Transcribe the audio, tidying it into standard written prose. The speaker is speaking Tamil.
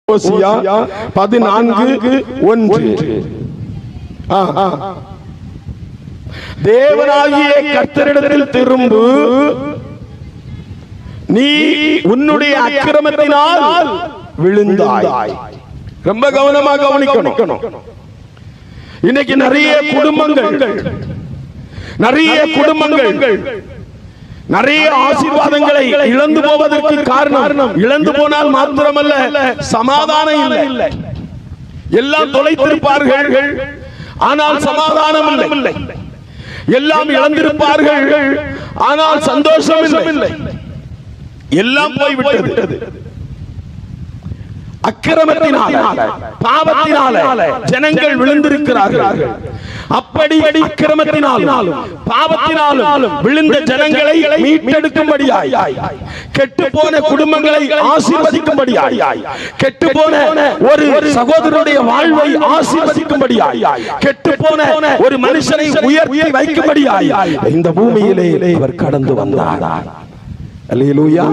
14:1 தேவனாகிய கர்த்தரிடத்தில் திரும்பு, நீ உன்னுடைய அக்கிரமத்தினால் விழுந்தாய். ரொம்ப கவனமா கவனிக்கணும். இன்னைக்கு நிறைய குடும்பங்கள் நிறைய ஆசீர்வாதங்களை இழந்து போவதற்கு காரணம், இழந்து போனால் மாத்திரமல்ல, சமாதானம் இல்லை. எல்லாம் தொலைத்திருப்பார்கள், ஆனால் சமாதானம் இல்லை. எல்லாம் இழந்திருப்பார்கள், ஆனால் சந்தோஷம் இல்லை. எல்லாம் போய்விட்டது. அக்கிரமத்தினால, பாவத்தினால ஜனங்கள் விழுந்திருக்கிறார்கள். அப்படி அக்கிரமத்தினாலும் பாவத்தினாலும் விழுந்த ஜனங்களை மீட்டெடுக்கும்படியாய், கெட்டுப்போன குடும்பங்களை ஆசீர்வதிக்கும்படியாய், கெட்டுப்போன ஒரு சகோதரனுடைய வாழ்வை ஆசீர்வதிக்கும்படியாய், கெட்டுப்போன ஒரு மனுஷனை உயர்த்தி வைக்கும்படியாய் இந்த பூமியிலே அவர் கடந்து வந்தார். அல்லேலூயா.